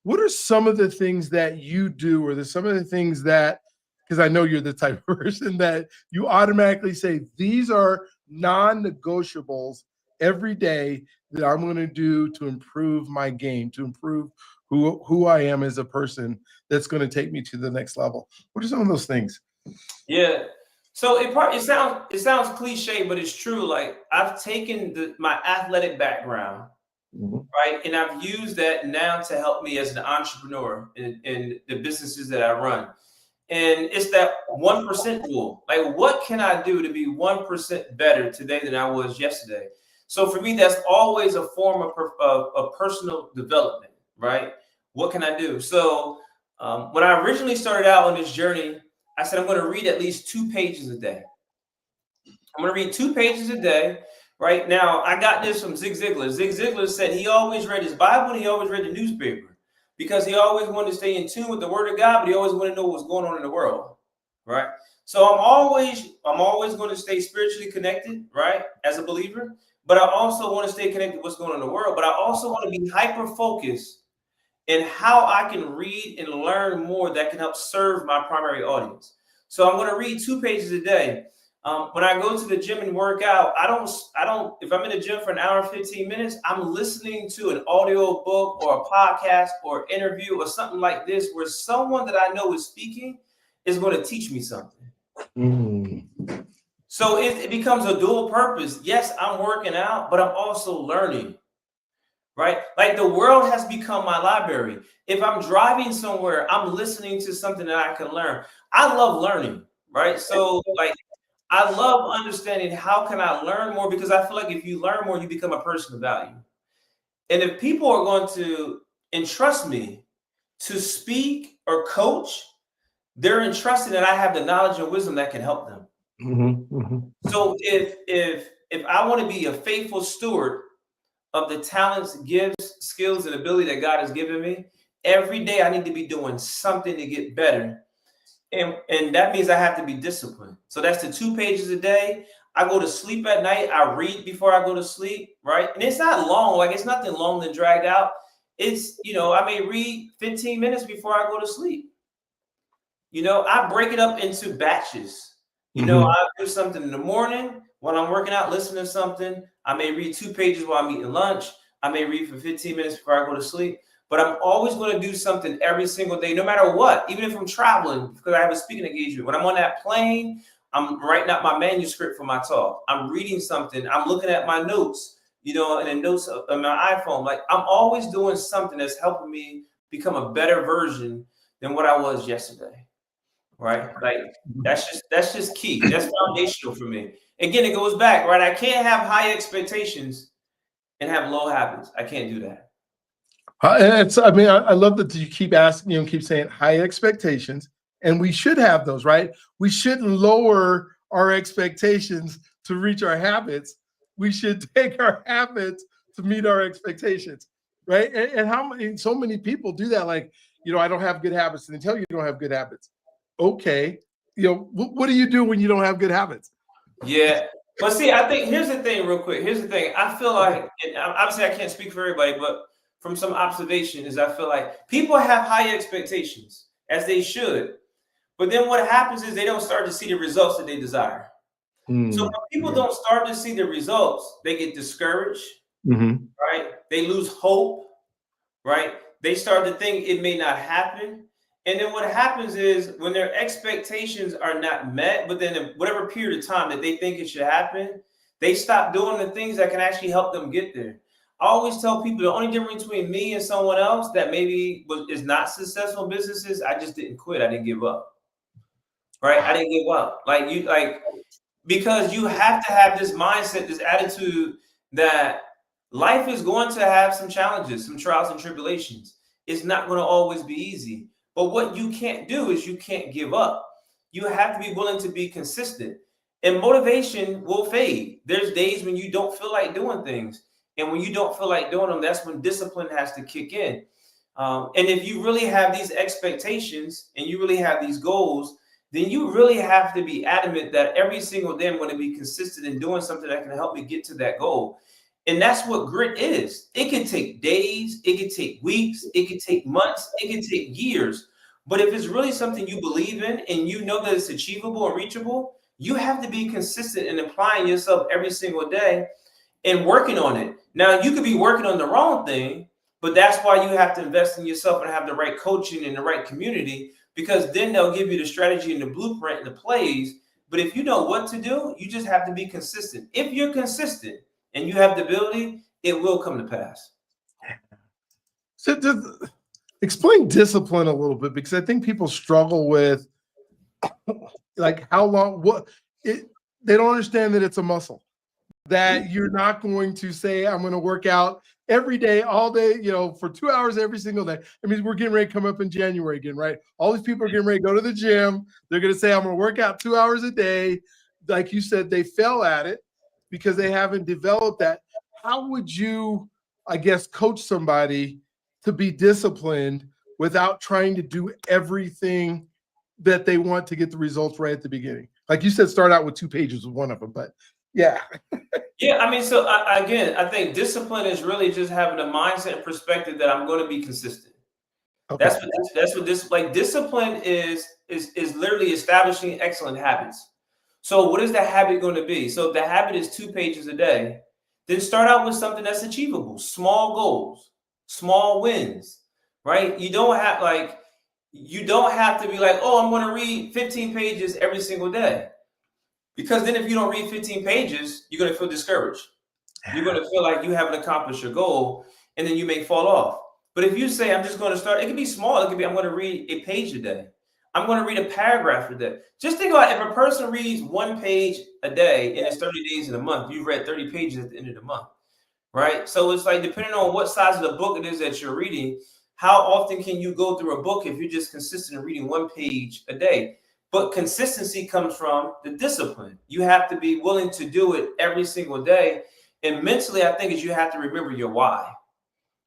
What are some of the things that you do, or some of the things that, because I know you're the type of person that you automatically say, these are non-negotiables every day that I'm going to do to improve my game, to improve who I am as a person, that's going to take me to the next level? What are some of those things? Yeah. So it sounds cliche, but it's true. Like I've taken my athletic background, right, and I've used that now to help me as an entrepreneur in the businesses that I run. And it's that 1% rule. Like, what can I do to be 1% better today than I was yesterday? So for me, that's always a form of personal development, right? What can I do? So when I originally started out on this journey, I said, I'm going to read at least 2 pages a day. I'm going to read 2 pages a day. Right now, I got this from Zig Ziglar. Zig Ziglar said he always read his Bible and he always read the newspaper because he always wanted to stay in tune with the Word of God, but he always wanted to know what's going on in the world, right? So I'm always going to stay spiritually connected, right, as a believer, but I also want to stay connected to what's going on in the world, but I also want to be hyper-focused in how I can read and learn more that can help serve my primary audience. So I'm going to read 2 pages a day. When I go to the gym and work out, I don't, if I'm in the gym for an hour and 15 minutes, I'm listening to an audio book or a podcast or interview or something like this, where someone that I know is speaking is going to teach me something. So it becomes a dual purpose. Yes, I'm working out, but I'm also learning, right? Like the world has become my library. If I'm driving somewhere, I'm listening to something that I can learn. I love learning, right? So like, I love understanding how can I learn more, because I feel like if you learn more, you become a person of value. And if people are going to entrust me to speak or coach, they're entrusting that I have the knowledge and wisdom that can help them. So if I want to be a faithful steward of the talents, gifts, skills, and ability that God has given me, every day I need to be doing something to get better. And that means I have to be disciplined. So that's the 2 pages a day. I go to sleep at night. I read before I go to sleep, right? And it's not long. Like, it's nothing long and dragged out. It's, I may read 15 minutes before I go to sleep. I break it up into batches. I do something in the morning when I'm working out, listen to something. I may read 2 pages while I'm eating lunch. I may read for 15 minutes before I go to sleep. But I'm always going to do something every single day, no matter what, even if I'm traveling, because I have a speaking engagement. When I'm on that plane, I'm writing out my manuscript for my talk. I'm reading something. I'm looking at my notes, and the notes on my iPhone. Like, I'm always doing something that's helping me become a better version than what I was yesterday. Right? Like, that's just key. That's foundational for me. Again, it goes back, right? I can't have high expectations and have low habits. I can't do that. I love that you keep asking, keep saying high expectations, and we should have those, right? We shouldn't lower our expectations to reach our habits. We should take our habits to meet our expectations, right? And so many people do that. Like, I don't have good habits, and they tell you don't have good habits. Okay, what do you do when you don't have good habits? Yeah. But see, I think here's the thing, real quick. Here's the thing. I feel like, and obviously I can't speak for everybody, but from some observation is I feel like people have high expectations, as they should. But then what happens is they don't start to see the results that they desire. So when people don't start to see the results, they get discouraged, right? They lose hope, right? They start to think it may not happen. And then what happens is when their expectations are not met, but then in whatever period of time that they think it should happen, they stop doing the things that can actually help them get there. I always tell people the only difference between me and someone else that maybe is not successful in business is I just didn't quit. I didn't give up. Right? I didn't give up. Because you have to have this mindset, this attitude that life is going to have some challenges, some trials and tribulations. It's not going to always be easy. But what you can't do is you can't give up. You have to be willing to be consistent. And motivation will fade. There's days when you don't feel like doing things. And when you don't feel like doing them, that's when discipline has to kick in. And if you really have these expectations and you really have these goals, then you really have to be adamant that every single day I'm going to be consistent in doing something that can help me get to that goal. And that's what grit is. It can take days, it can take weeks, it can take months, it can take years. But if it's really something you believe in and you know that it's achievable and reachable, you have to be consistent in applying yourself every single day and working on it. Now, you could be working on the wrong thing, but that's why you have to invest in yourself and have the right coaching and the right community, because then they'll give you the strategy and the blueprint and the plays. But if you know what to do, you just have to be consistent. If you're consistent and you have the ability, it will come to pass. So explain discipline a little bit, because I think people struggle with like how long, they don't understand that it's a muscle, that you're not going to say, I'm going to work out every day, all day, for 2 hours every single day. I mean, we're getting ready to come up in January again, right? All these people are getting ready to go to the gym. They're going to say, I'm going to work out 2 hours a day. Like you said, they fell at it because they haven't developed that. How would you, I guess, coach somebody to be disciplined without trying to do everything that they want to get the results right at the beginning? Like you said, start out with 2 pages with one of them, but yeah. Yeah, I mean, so again, I think discipline is really just having a mindset and perspective that I'm going to be consistent. Okay. That's what this, like, discipline is literally establishing excellent habits. So what is the habit going to be? So if the habit is 2 pages a day, then start out with something that's achievable, small goals, small wins, right? You don't have to be like, oh, I'm going to read 15 pages every single day. Because then if you don't read 15 pages, you're going to feel discouraged. You're going to feel like you haven't accomplished your goal, and then you may fall off. But if you say, I'm just going to start, it can be small. It can be, I'm going to read a page a day. I'm going to read a paragraph a day. Just think about if a person reads 1 page a day and it's 30 days in a month, you've read 30 pages at the end of the month, right? So it's like, depending on what size of the book it is that you're reading, how often can you go through a book if you're just consistent in reading 1 page a day? But consistency comes from the discipline. You have to be willing to do it every single day. And mentally, I think you have to remember your why.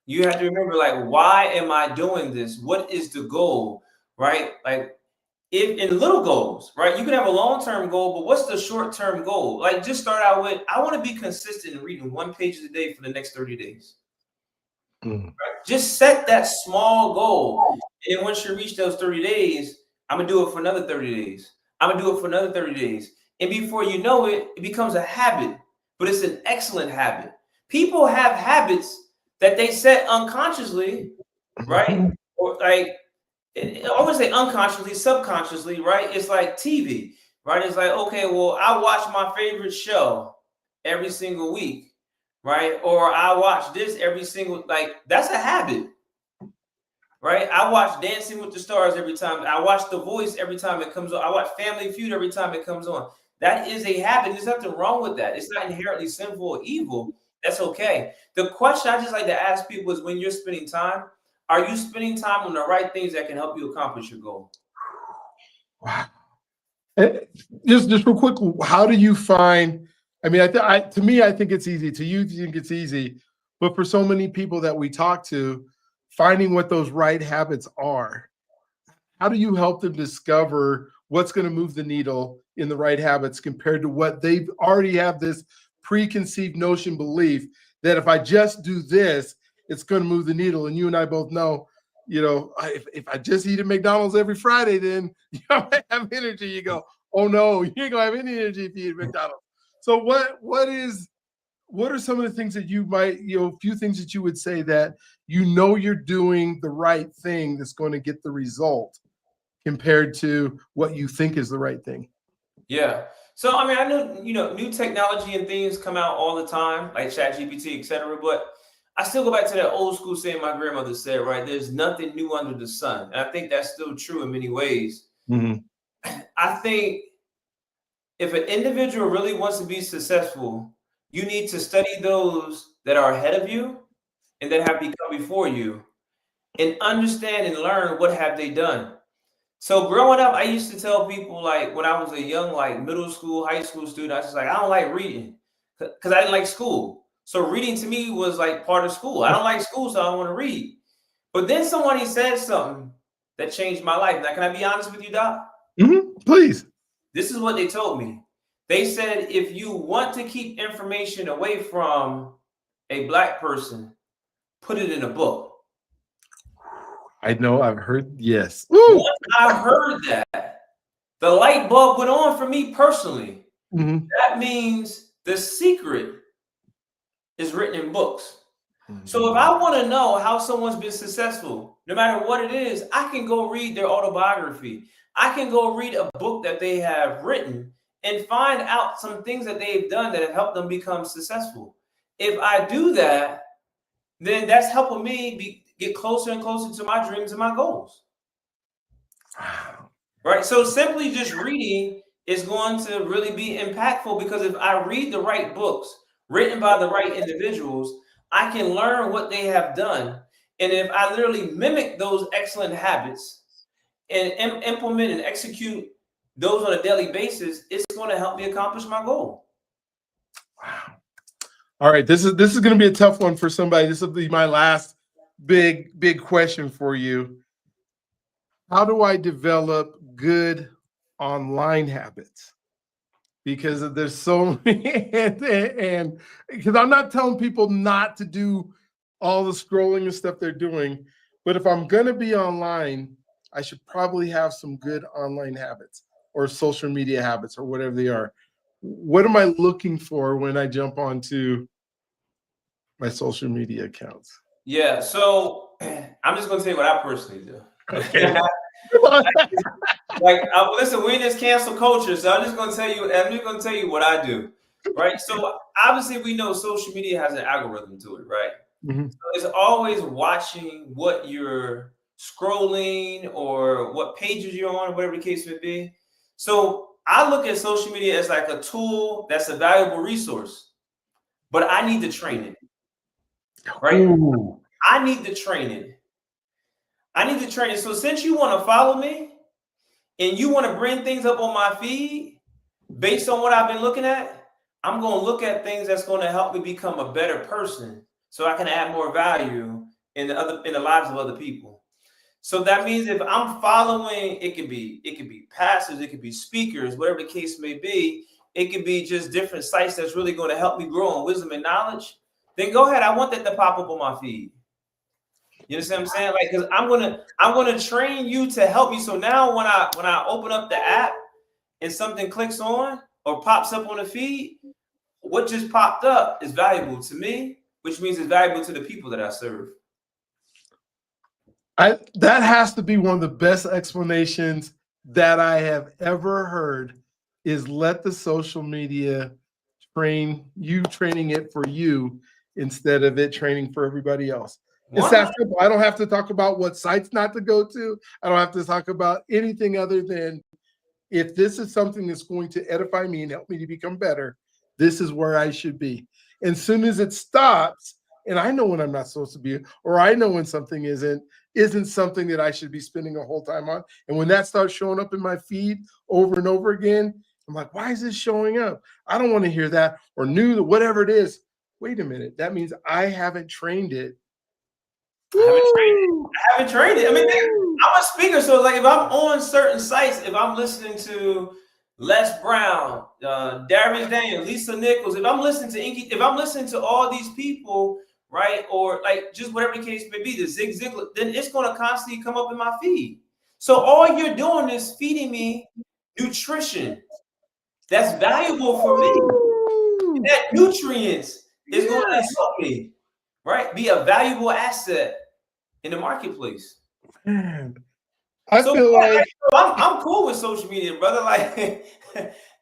You have to remember, like, why am I doing this? What is the goal, right? Like, if in little goals, right? You can have a long-term goal, but what's the short-term goal? Like, just start out with, I want to be consistent in reading 1 page a day for the next 30 days. Mm. Just set that small goal. And once you reach those 30 days, I'm gonna do it for another 30 days. I'm gonna do it for another 30 days. And before you know it, it becomes a habit, but it's an excellent habit. People have habits that they set unconsciously, right? Mhm. Or like I always say unconsciously, subconsciously, right? It's like TV, right? It's like, okay, well, I watch my favorite show every single week, right? Or I watch this every single, like, that's a habit, right? I watch Dancing with the Stars every time. I watch The Voice every time it comes on. I watch Family Feud every time it comes on. That is a habit. There's nothing wrong with that. It's not inherently sinful or evil. That's okay. The question I just like to ask people is when you're spending time, are you spending time on the right things that can help you accomplish your goal? Wow. Just real quick, how do you find? I mean, to me, I think it's easy. To you, you think it's easy, but for so many people that we talk to, finding what those right habits are, how do you help them discover what's going to move the needle in the right habits compared to what they already have this preconceived notion belief that if I just do this, it's going to move the needle? And you and I both know, if I just eat at McDonald's every Friday, then I have energy. You go, oh no, you ain't gonna have any energy if you eat at McDonald's. So what are some of the things that you might, a few things that you would say that you're doing the right thing that's going to get the result compared to what you think is the right thing? Yeah. So I mean, I know new technology and things come out all the time, like ChatGPT, etc. But I still go back to that old school saying my grandmother said, right? There's nothing new under the sun, and I think that's still true in many ways. Mm-hmm. I think if an individual really wants to be successful, you need to study those that are ahead of you and that have become before you, and understand and learn what have they done. So growing up, I used to tell people, like, when I was a young, like, middle school, high school student, I was just like, I don't like reading because I didn't like school. So reading to me was like part of school. I don't like school, so I don't want to read. But then somebody said something that changed my life. Now, can I be honest with you, Doc? Mm-hmm. Please. This is what they told me. They said, if you want to keep information away from a Black person, put it in a book. I know, I've heard, yes. Once I heard that, the light bulb went on for me personally. Mm-hmm. That means the secret is written in books. Mm-hmm. So if I want to know how someone's been successful, no matter what it is, I can go read their autobiography. I can go read a book that they have written and find out some things that they've done that have helped them become successful. If I do that, then that's helping me get closer and closer to my dreams and my goals. Wow. Right? So simply just reading is going to really be impactful, because if I read the right books written by the right individuals, I can learn what they have done. And if I literally mimic those excellent habits and implement and execute those on a daily basis, it's going to help me accomplish my goal. Wow. All right. This is going to be a tough one for somebody. This will be my last big question for you. How do I develop good online habits? Because there's so many, and because I'm not telling people not to do all the scrolling and stuff they're doing, but if I'm going to be online, I should probably have some good online habits or social media habits or whatever they are. What am I looking for when I jump onto my social media accounts? Yeah, so I'm just going to tell you what I personally do. Okay. Listen, we're in this cancel culture, so I'm just going to tell you what I do, right? So obviously we know social media has an algorithm to it, right? Mm-hmm. So it's always watching what you're scrolling or what pages you're on, whatever the case may be. So I look at social media as like a tool that's a valuable resource, but I need to train it, right? Ooh. I need to train it. So since you want to follow me and you want to bring things up on my feed based on what I've been looking at, I'm going to look at things that's going to help me become a better person, so I can add more value in the lives of other people. So that means if I'm following, it could be pastors, it could be speakers, whatever the case may be. It could be just different sites that's really going to help me grow in wisdom and knowledge. Then go ahead. I want that to pop up on my feed. You understand what I'm saying? Like, because I'm gonna train you to help me. So now when I open up the app and something clicks on or pops up on the feed, what just popped up is valuable to me, which means it's valuable to the people that I serve. That has to be one of the best explanations that I have ever heard, is let the social media training it for you instead of it training for everybody else. It's that simple. I don't have to talk about what sites not to go to. I don't have to talk about anything other than, if this is something that's going to edify me and help me to become better, this is where I should be. And as soon as it stops, and I know when I'm not supposed to be, or I know when something isn't something that I should be spending a whole time on. And when that starts showing up in my feed over and over again, I'm like, why is this showing up? I don't want to hear that, or whatever it is. Wait a minute. That means I haven't trained it. I haven't trained it. I mean, I'm a speaker, so like if I'm on certain sites, if I'm listening to Les Brown, Darius Daniels, Lisa Nichols, if I'm listening to Inky, if I'm listening to all these people, right, or like just whatever the case may be, the Zig Ziglar, then it's going to constantly come up in my feed. So all you're doing is feeding me nutrition that's valuable for me. That nutrients is going to help me, right, be a valuable asset in the marketplace. Man, I feel like I'm cool with social media, brother. Like,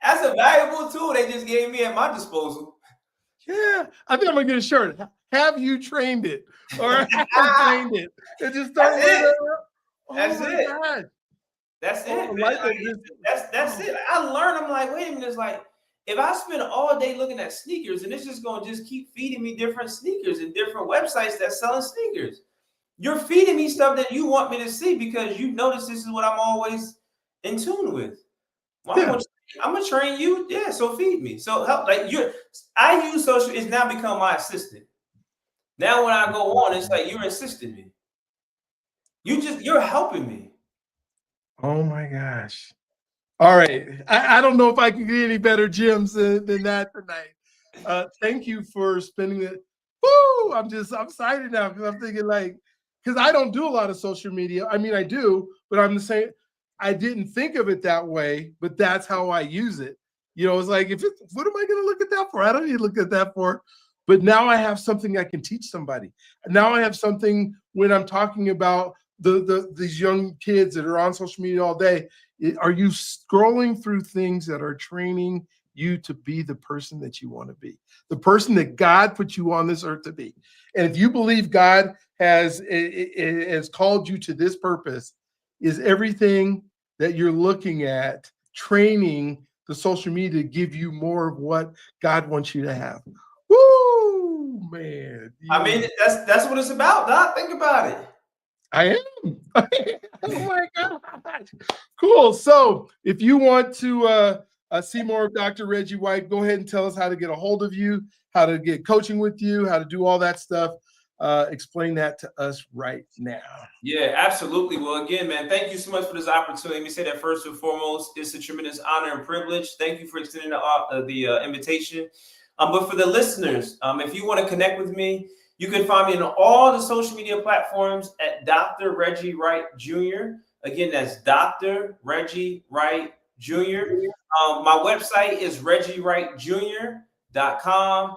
as a valuable tool they just gave me at my disposal. Yeah, I think I'm gonna get a shirt. Have you trained it? Or have you trained it? And just start with it. That's it. God. That's it, man. Like, that's it. I learned. I'm like, wait a minute. It's like, if I spend all day looking at sneakers, and it's just gonna just keep feeding me different sneakers and different websites that's selling sneakers. You're feeding me stuff that you want me to see because you notice this is what I'm always in tune with. Well, I'm gonna train you. Yeah, so feed me. So help. Like I use social. It's now become my assistant. Now when I go on, it's like you're assisting me. You're helping me. Oh my gosh. All right. I don't know if I can get any better gems than that tonight. Thank you for spending it. Woo! I'm excited now because I'm thinking because I don't do a lot of social media. I mean, I do, but I'm the same. I didn't think of it that way, but that's how I use it. You know, it's like, what am I going to look at that for? I don't need to look at that for. But now I have something I can teach somebody. Now I have something when I'm talking about these young kids that are on social media all day. Are you scrolling through things that are training you to be the person that you want to be, the person that God put you on this earth to be? And if you believe God has called you to this purpose, is everything that you're looking at training the social media to give you more of what God wants you to have? Woo, man. I mean, that's what it's about, Doc. Think about it. I am. Oh my God. Cool. So if you want to see more of Dr. Reggie White, go ahead and tell us how to get a hold of you, how to get coaching with you, how to do all that stuff. Explain that to us right now. Yeah, absolutely. Well, again, man, thank you so much for this opportunity. Let me say that first and foremost, it's a tremendous honor and privilege. Thank you for extending the invitation. But for the listeners, if you want to connect with me, you can find me on all the social media platforms at Dr. Reggie Wright Jr. Again, that's Dr. Reggie Wright Jr. My website is ReggieWrightJr.com.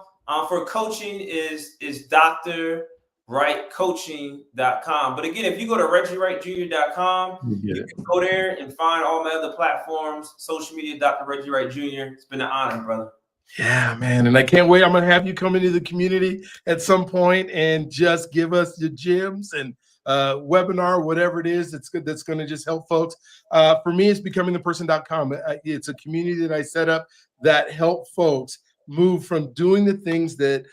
For coaching is drwrightcoaching.com. But again, if you go to ReggieWrightJr.com, you can go there and find all my other platforms, social media, Dr. Reggie Wright Jr. It's been an honor, brother. Yeah, man. And I can't wait. I'm going to have you come into the community at some point and just give us your gems and webinar, whatever it is that's good, that's going to just help folks. For me, it's becomingtheperson.com. It's a community that I set up that help folks move from doing the things that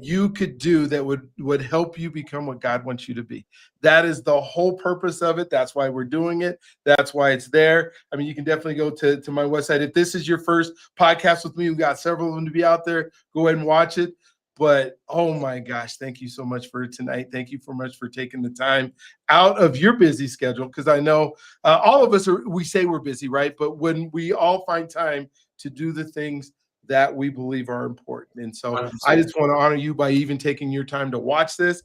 you could do that would help you become what God wants you to be. That is the whole purpose of it. That's why we're doing it. That's why it's there. I mean, you can definitely go to my website. If this is your first podcast with me, we've got several of them to be out there. Go ahead and watch it. But oh my gosh, thank you so much for tonight. Thank you so much for taking the time out of your busy schedule, because I know all of us we say we're busy, right? But when we all find time to do the things that we believe are important. And so 100%. I just want to honor you by even taking your time to watch this,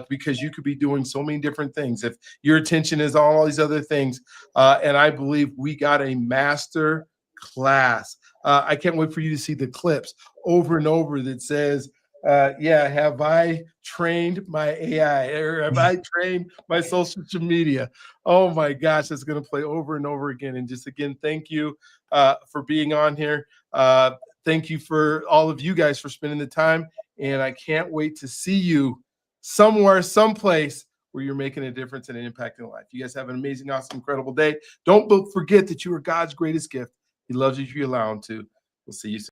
because you could be doing so many different things if your attention is on all these other things. And I believe we got a master class. I can't wait for you to see the clips over and over that says, yeah, have I trained my AI, or have I trained my social media? Oh my gosh, it's going to play over and over again. And just again, thank you for being on here. Thank you for all of you guys for spending the time. And I can't wait to see you somewhere, someplace where you're making a difference and an impact in life. You guys have an amazing, awesome, incredible day. Don't forget that you are God's greatest gift. He loves you if you allow him to. We'll see you soon.